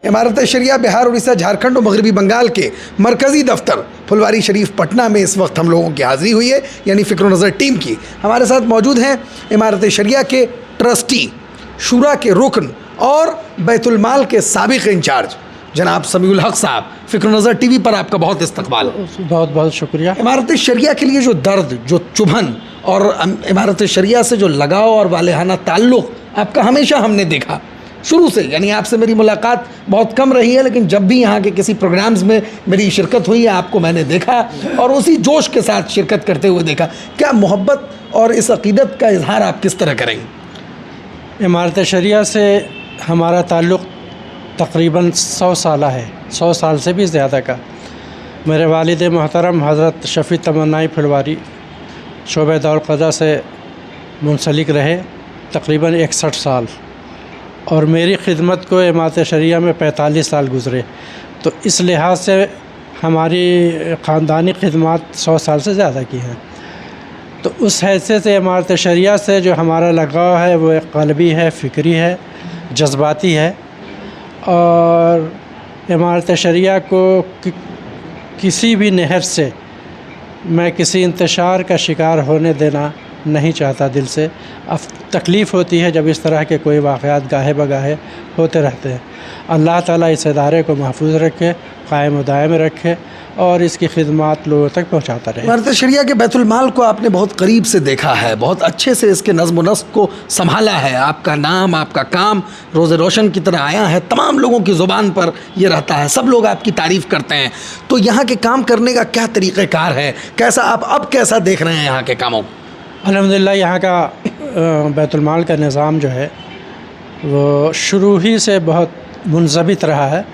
इमारत शरिया बिहार, उड़ीसा, झारखंड और मगरबी बंगाल के मरकज़ी दफ्तर फुलवारी शरीफ पटना में इस वक्त हम लोगों की हाज़िरी हुई है, यानी फ़िक्र नज़र टीम की। हमारे साथ मौजूद हैं इमारत शरिया के ट्रस्टी, शूरा के रुकन और बैतुल माल के साबिक़ इंचार्ज जनाब समीउल हक साहब। फ़िक्र नज़र टीवी पर आपका बहुत इस्तकबाल। बहुत बहुत शुक्रिया। इमारत शरिया के लिए जो दर्द, जो चुभन और इमारत शरिया से जो लगाव और वालेहाना ताल्लुक़ आपका हमेशा हमने देखा शुरू से, यानी आपसे मेरी मुलाकात बहुत कम रही है, लेकिन जब भी यहाँ के किसी प्रोग्राम्स में मेरी शिरकत हुई है आपको मैंने देखा और उसी जोश के साथ शिरकत करते हुए देखा। क्या मोहब्बत और इस अक़ीदत का इजहार आप किस तरह करेंगे? इमारत शरिया से हमारा ताल्लुक़ तकरीबन 100 साल है, 100 साल से भी ज़्यादा का। मेरे वालिद मोहतरम हज़रत शफ़ी तमन्नाई फुलवारी शोबे दौर क़ज़ा से मुंसलिक रहे तकरीबन 61 साल, और मेरी खिदमत को इमारत शरिया में 45 साल गुज़रे। तो इस लिहाज से हमारी ख़ानदानी खिदमत 100 साल से ज़्यादा की हैं। तो उस हैसियत से इमारत शरिया से जो हमारा लगाव है वो एक क़ल्बी है, फ़िक्री है, जज्बाती है। और इमारत शरिया को किसी भी नहर से मैं किसी इंतशार का शिकार होने देना नहीं चाहता दिल से। अब तकलीफ़ होती है जब इस तरह के कोई वाक़यात गाहे बगाहे होते रहते हैं। अल्लाह ताला इस इदारे को महफूज रखे, कायम व दायम रखे और इसकी खिदमत लोगों तक पहुँचाता रहे। इमारत शरिया के बैतुल माल को आपने बहुत करीब से देखा है, बहुत अच्छे से इसके नज़्म व नस्क को संभाला है। आपका नाम, आपका काम रोज़े रोशन की तरह आया है, तमाम लोगों की ज़ुबान पर ये रहता है, सब लोग आपकी तारीफ़ करते हैं। तो यहाँ के काम करने का क्या तरीक़ेकार है, कैसा आप अब कैसा देख रहे हैं यहाँ के कामों को? अल्हम्दुलिल्लाह यहाँ का बैतुल माल का निज़ाम जो है वो शुरू ही से बहुत मुंज़बित रहा है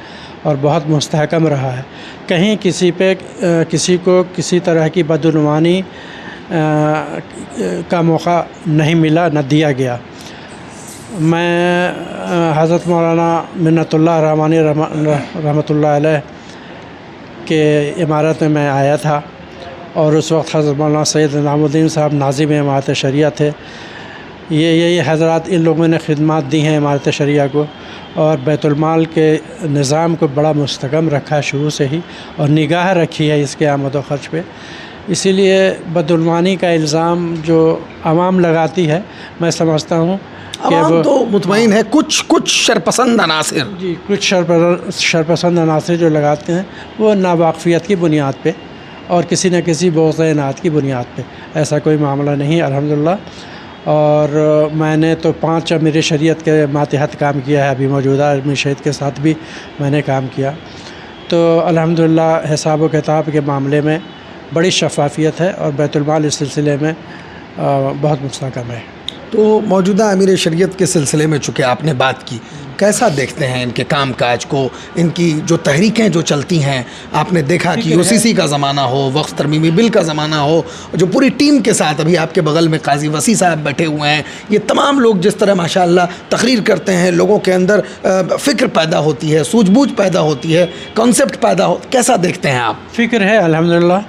और बहुत मुस्तहकम रहा है। कहीं किसी को किसी तरह की बदनुमानी का मौका नहीं मिला, न दिया गया। मैं हज़रत मौलाना मिन्नतुल्लाह रहमानी रहमतुल्लाह अलैह के इमारत में मैं आया था और उस वक्त हज़रत मौलाना सैयद इनामुद्दीन साहब नाज़िम इमारत शरिया थे। यही हज़रात इन लोगों ने खिदमत दी हैं इमारत शरिया को, और बैतुल माल के निज़ाम को बड़ा मुस्तकम रखा है शुरू से ही, और निगाह रखी है इसके आमद व ख़र्च पे। इसीलिए बदुलमानी का इल्ज़ाम जो आवाम लगाती है, मैं समझता हूँ कि वो तो मुतमईन है, कुछ शरपसंद अनासिर जी, कुछ शरपसंद अनासिर जो लगाते हैं वो नावाक़फ़ियत की बुनियाद पे और किसी न किसी बोज़-ए-नात की बुनियाद पे। ऐसा कोई मामला नहीं अल्हम्दुलिल्लाह। और मैंने तो 5 अमीर शरीयत के मातहत काम किया है, अभी मौजूदा अमीर शरीयत के साथ भी मैंने काम किया। तो अल्हम्दुलिल्लाह हिसाब व किताब के मामले में बड़ी शफ़ाफ़ियत है और बैतुल माल इस सिलसिले में बहुत मुस्तहकम है। तो मौजूदा अमीर शरीयत के सिलसिले में चूँकि आपने बात की, कैसा देखते हैं इनके काम काज को, इनकी जो तहरीकें जो चलती हैं? आपने देखा कि यूसीसी का ज़माना हो, वक्फ तरमीमी बिल का ज़माना हो, जो पूरी टीम के साथ अभी आपके बगल में काजी वसी साहब बैठे हुए हैं, ये तमाम लोग जिस तरह माशाअल्लाह तकरीर करते हैं, लोगों के अंदर फ़िक्र पैदा होती है, सूझबूझ पैदा होती है, कॉन्सेप्ट पैदा हो, कैसा देखते हैं आप? फ़िक्र है अल्हम्दुलिल्लाह,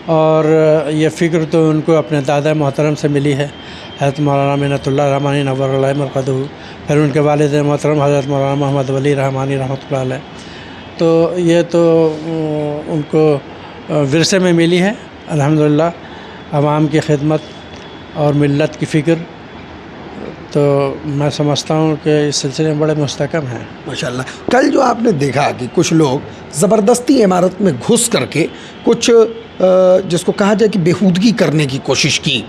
और ये फ़िक्र तो उनको अपने दादा मोहतरम से मिली है, हज़रत मौलाना मिन्नतुल्लाह रहमानी नव्वरल्लाहु मरक़दहू, फिर उनके वालिद मोहतरम हज़रत मौलाना मोहम्मद वली रहमानी रहमतुल्लाह अलैह। तो ये तो उनको विरसे में मिली है अल्हम्दुलिल्लाह, आवाम की खिदमत और मिल्लत की फ़िक्र। तो मैं समझता हूँ कि इस सिलसिले में बड़े मुस्तहकम हैं माशाअल्लाह। कल जो आपने देखा कि कुछ लोग ज़बरदस्ती इमारत में घुस करके कुछ जिसको कहा जाए कि बेहूदगी करने की कोशिश की,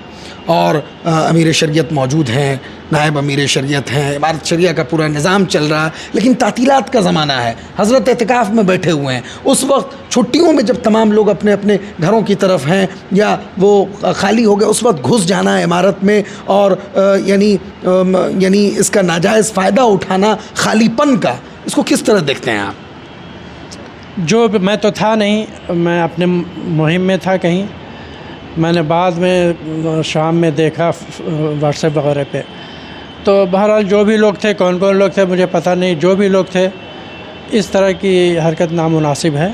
और अमीर शरीयत मौजूद हैं, नायब अमीर शरीयत हैं, इमारत शरिया का पूरा निज़ाम चल रहा है, लेकिन तातीलात का ज़माना है, हज़रत एतिकाफ़ में बैठे हुए हैं। उस वक्त छुट्टियों में जब तमाम लोग अपने अपने घरों की तरफ हैं या वो खाली हो गए, उस वक्त घुस जाना है इमारत में और यानी इसका नाजायज़ फ़ायदा उठाना, खालीपन का, इसको किस तरह देखते हैं आप? जो मैं तो था नहीं, मैं अपने मुहिम में था कहीं, मैंने बाद में शाम में देखा व्हाट्सएप वगैरह पे। तो बहरहाल जो भी लोग थे, कौन कौन लोग थे मुझे पता नहीं, जो भी लोग थे, इस तरह की हरकत नामुनासिब है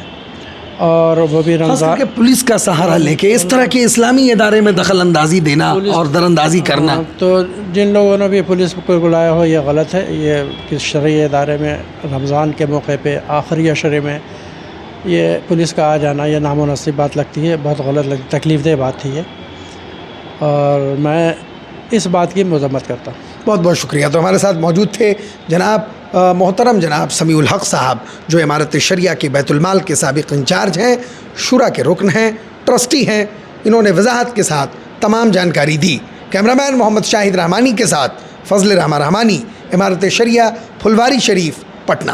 اور وہ بھی خاص کر رمضان کے پولیس کا سہارا لے کے اس طرح کے اسلامی ادارے میں دخل اندازی دینا اور در اندازی کرنا. تو جن لوگوں نے بھی پولیس کو بلایا ہو یہ غلط ہے. یہ کس شرعی ادارے میں رمضان کے موقع پہ آخری عشرے میں یہ پولیس کا آ جانا یہ نامناسب بات لگتی ہے, بہت غلط لگتی, تکلیف دہ بات تھی یہ, اور میں اس بات کی مذمت کرتا ہوں. بہت بہت شکریہ. تو ہمارے ساتھ موجود تھے جناب محترم جناب سمیع الحق صاحب, جو امارت شریعہ کے بیت المال کے سابق انچارج ہیں, شورا کے رکن ہیں, ٹرسٹی ہیں. انہوں نے وضاحت کے ساتھ تمام جانکاری دی. کیمرامین محمد شاہد رحمانی کے ساتھ فضل رحمانی, امارت شریعہ پھلواری شریف, پٹنہ.